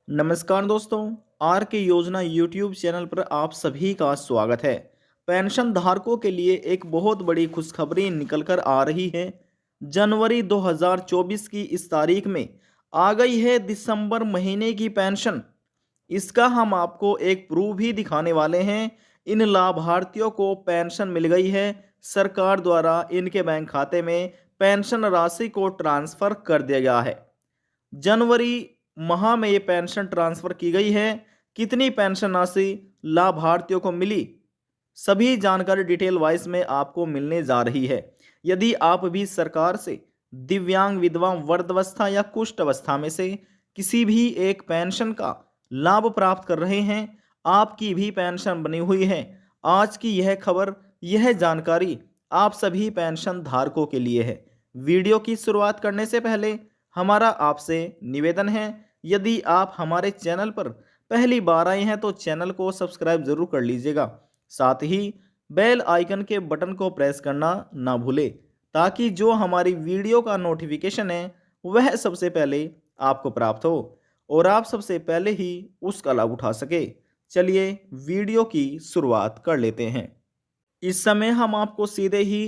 नमस्कार दोस्तों। आर के योजना यूट्यूब चैनल पर आप सभी का स्वागत है। पेंशन धारकों के लिए एक बहुत बड़ी खुशखबरी निकल कर आ रही है। जनवरी 2024 की इस तारीख में आ गई है दिसंबर महीने की पेंशन। इसका हम आपको एक प्रूफ भी दिखाने वाले हैं। इन लाभार्थियों को पेंशन मिल गई है। सरकार द्वारा इनके बैंक खाते में पेंशन राशि को ट्रांसफ़र कर दिया गया है। जनवरी माह में ये पेंशन ट्रांसफ़र की गई है। कितनी पेंशन राशि लाभार्थियों को मिली, सभी जानकारी डिटेल वाइज में आपको मिलने जा रही है। यदि आप भी सरकार से दिव्यांग, विधवा, वृद्धावस्था या कुष्ठ अवस्था में से किसी भी एक पेंशन का लाभ प्राप्त कर रहे हैं, आपकी भी पेंशन बनी हुई है। आज की यह खबर, यह जानकारी आप सभी पेंशन धारकों के लिए है। वीडियो की शुरुआत करने से पहले हमारा आपसे निवेदन है, यदि आप हमारे चैनल पर पहली बार आए हैं तो चैनल को सब्सक्राइब जरूर कर लीजिएगा। साथ ही बेल आइकन के बटन को प्रेस करना ना भूलें, ताकि जो हमारी वीडियो का नोटिफिकेशन है वह सबसे पहले आपको प्राप्त हो और आप सबसे पहले ही उसका लाभ उठा सके। चलिए वीडियो की शुरुआत कर लेते हैं। इस समय हम आपको सीधे ही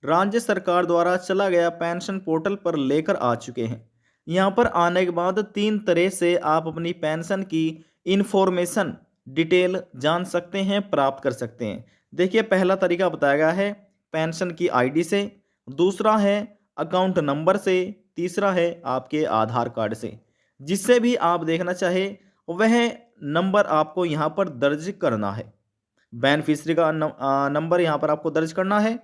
राज्य सरकार द्वारा चला गया पेंशन पोर्टल पर लेकर आ चुके हैं। यहाँ पर आने के बाद 3 तरह से आप अपनी पेंशन की इंफॉर्मेशन डिटेल जान सकते हैं, प्राप्त कर सकते हैं। देखिए, पहला तरीका बताया गया है पेंशन की आईडी से, दूसरा है अकाउंट नंबर से, तीसरा है आपके आधार कार्ड से। जिससे भी आप देखना चाहे वह नंबर आपको यहाँ पर दर्ज करना है। बेनिफिशियरी का नंबर यहाँ पर आपको दर्ज करना है।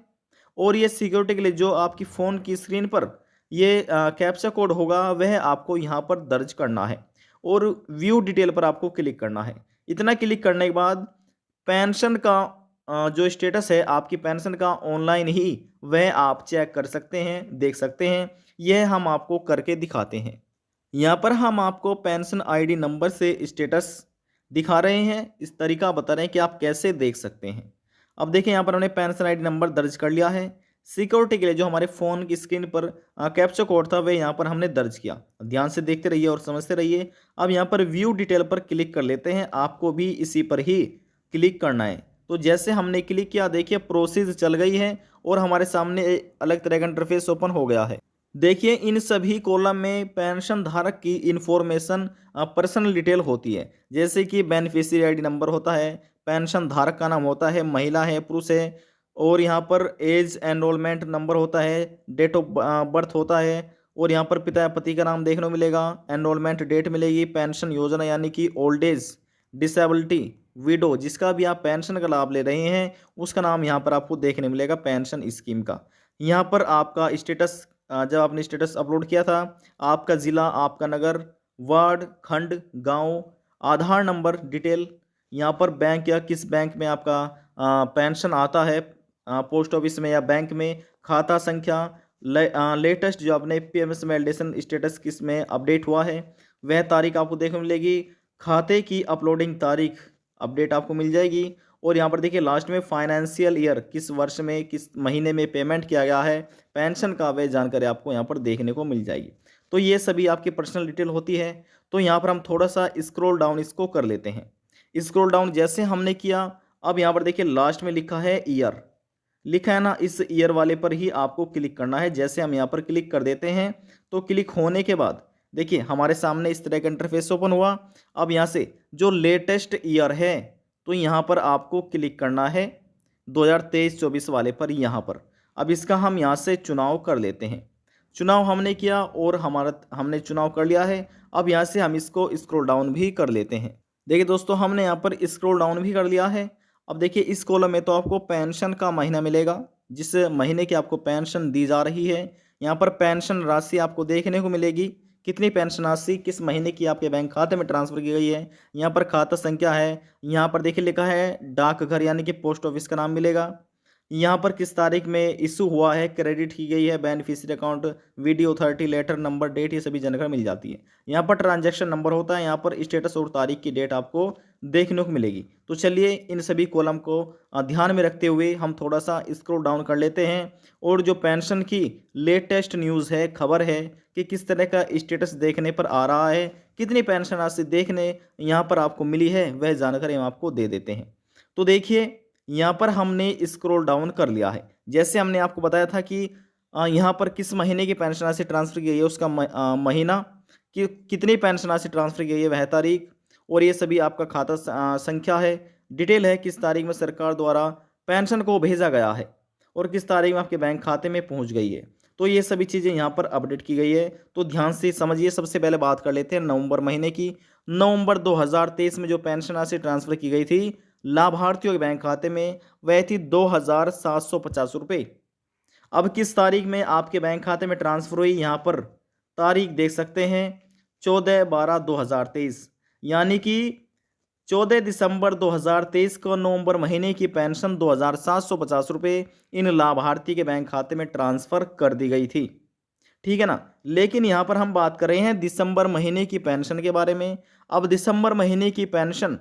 और ये सिक्योरिटी के लिए जो आपकी फ़ोन की स्क्रीन पर ये कैप्चा कोड होगा वह आपको यहाँ पर दर्ज करना है और व्यू डिटेल पर आपको क्लिक करना है। इतना क्लिक करने के बाद पेंशन का जो स्टेटस है आपकी पेंशन का ऑनलाइन ही वह आप चेक कर सकते हैं, देख सकते हैं। यह हम आपको करके दिखाते हैं। यहाँ पर हम आपको पेंशन आईडी नंबर से स्टेटस दिखा रहे हैं। इस तरीका बता रहे हैं कि आप कैसे देख सकते हैं। अब देखिए, यहाँ पर हमने पेंशन आईडी नंबर दर्ज कर लिया है। सिक्योरिटी के लिए जो हमारे फ़ोन की स्क्रीन पर कैप्चा कोड था वह यहाँ पर हमने दर्ज किया। ध्यान से देखते रहिए और समझते रहिए। अब यहाँ पर व्यू डिटेल पर क्लिक कर लेते हैं। आपको भी इसी पर ही क्लिक करना है। तो जैसे हमने क्लिक किया, देखिए प्रोसेस चल गई है और हमारे सामने अलग तरह का इंटरफेस ओपन हो गया है। देखिए, इन सभी कॉलम में पेंशन धारक की इंफॉर्मेशन पर्सनल डिटेल होती है। जैसे कि बेनिफिशियरी आईडी नंबर होता है, पेंशन धारक का नाम होता है, महिला है, पुरुष है, और यहाँ पर एज एनरोलमेंट नंबर होता है, डेट ऑफ बर्थ होता है, और यहाँ पर पिता या पति का नाम देखने को मिलेगा, एनरोलमेंट डेट मिलेगी, पेंशन योजना यानी कि ओल्ड एज, डिसेबिलिटी, विडो, जिसका भी आप पेंशन का लाभ ले रहे हैं उसका नाम यहाँ पर आपको देखने मिलेगा पेंशन स्कीम का। यहाँ पर आपका स्टेटस, जब आपने स्टेटस अपलोड किया था, आपका ज़िला, आपका नगर, वार्ड, खंड, गांव, आधार नंबर डिटेल, यहाँ पर बैंक या किस बैंक में आपका पेंशन आता है, पोस्ट ऑफिस में या बैंक में, खाता संख्या, लेटेस्ट जो आपने पीएमएस वैलिडेशन स्टेटस किस में अपडेट हुआ है वह तारीख आपको देखने मिलेगी। खाते की अपलोडिंग तारीख अपडेट आपको मिल जाएगी। और यहाँ पर देखिए लास्ट में फाइनेंशियल ईयर, किस वर्ष में किस महीने में पेमेंट किया गया है पेंशन का, वह जानकारी आपको यहाँ पर देखने को मिल जाएगी। तो ये सभी आपकी पर्सनल डिटेल होती है। तो यहाँ पर हम थोड़ा सा स्क्रॉल डाउन इसको कर लेते हैं। स्क्रॉल डाउन जैसे हमने किया, अब यहाँ पर देखिए लास्ट में लिखा है ईयर, लिखा है ना, इस ईयर वाले पर ही आपको क्लिक करना है। जैसे हम यहाँ पर क्लिक कर देते हैं तो क्लिक होने के बाद देखिए हमारे सामने इस तरह का इंटरफेस ओपन हुआ। अब यहाँ से जो लेटेस्ट ईयर है तो यहाँ पर आपको क्लिक करना है 2023-24 वाले पर यहाँ पर। अब इसका हम यहाँ से चुनाव कर लेते हैं। चुनाव हमने किया और हमने चुनाव कर लिया है। अब यहाँ से हम इसको स्क्रॉल डाउन भी कर लेते हैं। देखिए दोस्तों, हमने यहाँ पर स्क्रॉल डाउन भी कर लिया है। अब देखिए इस कॉलम में तो आपको पेंशन का महीना मिलेगा, जिस महीने की आपको पेंशन दी जा रही है। यहाँ पर पेंशन राशि आपको देखने को मिलेगी, कितनी पेंशन राशि किस महीने की आपके बैंक खाते में ट्रांसफ़र की गई है। यहाँ पर खाता संख्या है, यहाँ पर देखिए लिखा है डाकघर यानी कि पोस्ट ऑफिस का नाम मिलेगा। यहाँ पर किस तारीख में इशू हुआ है, क्रेडिट की गई है beneficiary account, video authority letter number, date, ये सभी जानकारी मिल जाती है। यहाँ पर ट्रांजैक्शन नंबर होता है, यहाँ पर स्टेटस और तारीख की डेट आपको देखने को मिलेगी। तो चलिए इन सभी कॉलम को ध्यान में रखते हुए हम थोड़ा सा स्क्रॉल डाउन कर लेते हैं और जो पेंशन की लेटेस्ट न्यूज़ है, खबर है कि किस तरह का स्टेटस देखने पर आ रहा है, कितनी पेंशन राशि देखने यहाँ पर आपको मिली है, वह जानकारी हम आपको दे देते हैं। तो देखिए यहाँ पर हमने स्क्रॉल डाउन कर लिया है। जैसे हमने आपको बताया था कि यहाँ पर किस महीने की पेंशन राशि ट्रांसफ़र की गई है, उसका महीना, कि कितनी पेंशन राशि ट्रांसफ़र की गई है, वह तारीख, और ये सभी आपका खाता संख्या है, डिटेल है, किस तारीख में सरकार द्वारा पेंशन को भेजा गया है और किस तारीख में आपके बैंक खाते में पहुँच गई है। तो ये सभी चीज़ें यहाँ पर अपडेट की गई है। तो ध्यान से समझिए। सबसे पहले बात कर लेते हैं नवंबर महीने की। नवंबर 2023 में जो पेंशन राशि ट्रांसफ़र की गई थी लाभार्थियों के बैंक खाते में, वह थी 2,750 रुपये। अब किस तारीख में आपके बैंक खाते में ट्रांसफ़र हुई, यहाँ पर तारीख देख सकते हैं 14/12/2023, यानी कि 14 दिसंबर 2023 को नवंबर महीने की पेंशन 2,750 रुपये इन लाभार्थी के बैंक खाते में ट्रांसफ़र कर दी गई थी। ठीक है ना। लेकिन यहाँ पर हम बात कर रहे हैं दिसंबर महीने की पेंशन के बारे में। अब दिसंबर महीने की पेंशन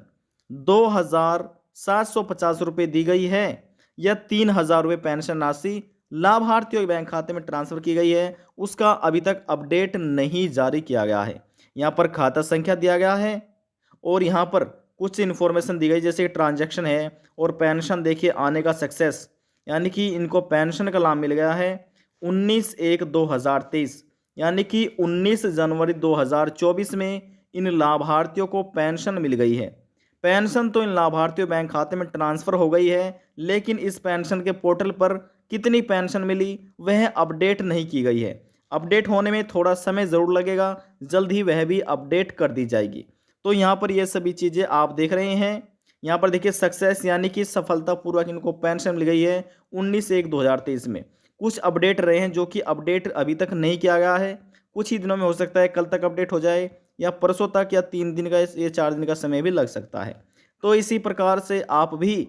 2,750 रुपये दी गई है या 3,000 रुपये पेंशन राशि लाभार्थियों के बैंक खाते में ट्रांसफ़र की गई है, उसका अभी तक अपडेट नहीं जारी किया गया है। यहाँ पर खाता संख्या दिया गया है और यहाँ पर कुछ इन्फॉर्मेशन दी गई, जैसे ट्रांजैक्शन है और पेंशन देखिए आने का सक्सेस, यानी कि इनको पेंशन का लाभ मिल गया है 19/1/2023, यानी कि 19 जनवरी 2024 में इन लाभार्थियों को पेंशन मिल गई है। पेंशन तो इन लाभार्थियों बैंक खाते में ट्रांसफ़र हो गई है, लेकिन इस पेंशन के पोर्टल पर कितनी पेंशन मिली वह अपडेट नहीं की गई है। अपडेट होने में थोड़ा समय ज़रूर लगेगा, जल्द ही वह भी अपडेट कर दी जाएगी। तो यहाँ पर ये सभी चीज़ें आप देख रहे हैं। यहाँ पर देखिए सक्सेस, यानी कि सफलतापूर्वक इनको पेंशन मिल गई है 19/1/2023 में। कुछ अपडेट रहे हैं जो कि अपडेट अभी तक नहीं किया गया है। कुछ ही दिनों में हो सकता है, कल तक अपडेट हो जाए या परसों तक, या 3 दिन का या 4 दिन का समय भी लग सकता है। तो इसी प्रकार से आप भी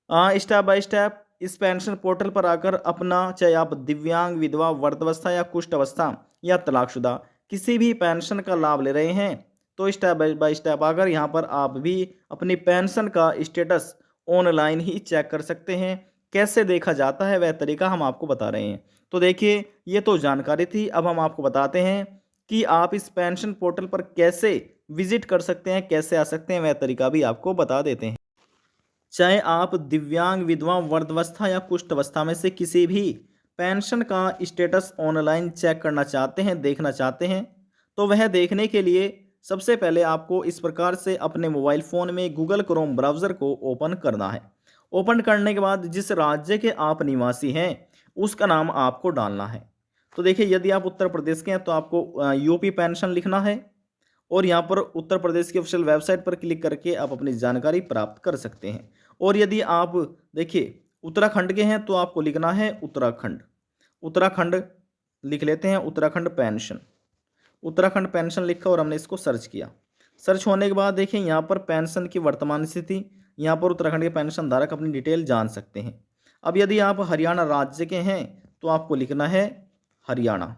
स्टेप बाय स्टेप इस पेंशन पोर्टल पर आकर अपना, चाहे आप दिव्यांग, विधवा, वृद्धावस्था या कुष्ठ अवस्था या तलाकशुदा किसी भी पेंशन का लाभ ले रहे हैं, तो स्टेप बाय स्टेप आकर यहाँ पर आप भी अपनी पेंशन का स्टेटस ऑनलाइन ही चेक कर सकते हैं। कैसे देखा जाता है वह तरीका हम आपको बता रहे हैं। तो देखिए ये तो जानकारी थी, अब हम आपको बताते हैं कि आप इस पेंशन पोर्टल पर कैसे विजिट कर सकते हैं, कैसे आ सकते हैं, वह तरीका भी आपको बता देते हैं। चाहे आप दिव्यांग, विधवा, वृद्धावस्था या कुष्ठ अवस्था में से किसी भी पेंशन का स्टेटस ऑनलाइन चेक करना चाहते हैं, देखना चाहते हैं, तो वह देखने के लिए सबसे पहले आपको इस प्रकार से अपने मोबाइल फ़ोन में गूगल क्रोम ब्राउज़र को ओपन करना है। ओपन करने के बाद जिस राज्य के आप निवासी हैं उसका नाम आपको डालना है। तो देखिए यदि आप उत्तर प्रदेश के हैं तो आपको यूपी पेंशन लिखना है और यहाँ पर उत्तर प्रदेश की ऑफिशियल वेबसाइट पर क्लिक करके आप अपनी जानकारी प्राप्त कर सकते हैं। और यदि आप देखिए उत्तराखंड के हैं तो आपको लिखना है उत्तराखंड। उत्तराखंड लिख लेते हैं, उत्तराखंड पेंशन। उत्तराखंड पेंशन लिखा और हमने इसको सर्च किया। सर्च होने के बाद देखिए यहाँ पर पेंशन की वर्तमान स्थिति, यहाँ पर उत्तराखंड के पेंशन धारक अपनी डिटेल जान सकते हैं। अब यदि आप हरियाणा राज्य के हैं तो आपको लिखना है हरियाणा।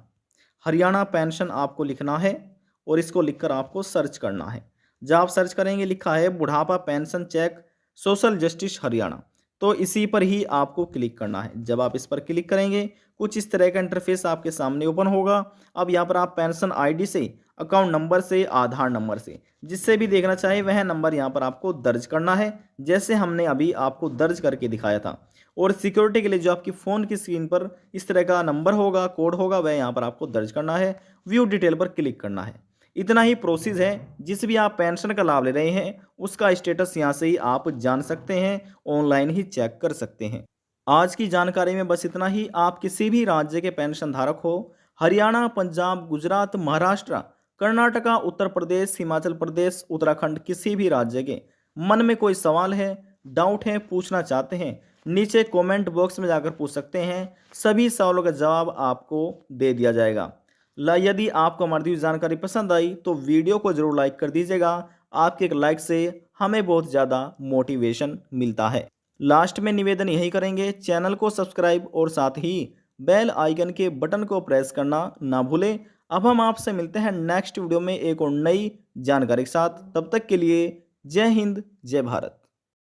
हरियाणा पेंशन आपको लिखना है और इसको लिखकर आपको सर्च करना है। जब आप सर्च करेंगे लिखा है बुढ़ापा pension check social justice Haryana, तो इसी पर ही आपको क्लिक करना है। जब आप इस पर क्लिक करेंगे कुछ इस तरह का इंटरफेस आपके सामने ओपन होगा। अब यहाँ पर आप पेंशन आईडी से, अकाउंट नंबर से, आधार नंबर से, जिससे भी देखना चाहे वह नंबर यहाँ पर आपको दर्ज करना है, जैसे हमने अभी आपको दर्ज करके दिखाया था। और सिक्योरिटी के लिए जो आपकी फ़ोन की स्क्रीन पर इस तरह का नंबर होगा, कोड होगा, वह यहाँ पर आपको दर्ज करना है। व्यू डिटेल पर क्लिक करना है। इतना ही प्रोसेस है। जिस भी आप पेंशन का लाभ ले रहे हैं उसका स्टेटस यहाँ से ही आप जान सकते हैं, ऑनलाइन ही चेक कर सकते हैं। आज की जानकारी में बस इतना ही। आप किसी भी राज्य के पेंशन धारक हो, हरियाणा, पंजाब, गुजरात, महाराष्ट्र, कर्नाटका, उत्तर प्रदेश, हिमाचल प्रदेश, उत्तराखंड, किसी भी राज्य के मन में कोई सवाल है, डाउट है, पूछना चाहते हैं, नीचे कमेंट बॉक्स में जाकर पूछ सकते हैं। सभी सवालों का जवाब आपको दे दिया जाएगा। यदि आपको हमारी दी हुई जानकारी पसंद आई तो वीडियो को जरूर लाइक कर दीजिएगा। आपके एक लाइक से हमें बहुत ज़्यादा मोटिवेशन मिलता है। लास्ट में निवेदन यही करेंगे, चैनल को सब्सक्राइब और साथ ही बेल आइकन के बटन को प्रेस करना ना भूलें। अब हम आपसे मिलते हैं नेक्स्ट वीडियो में एक और नई जानकारी के साथ। तब तक के लिए जय हिंद, जय भारत।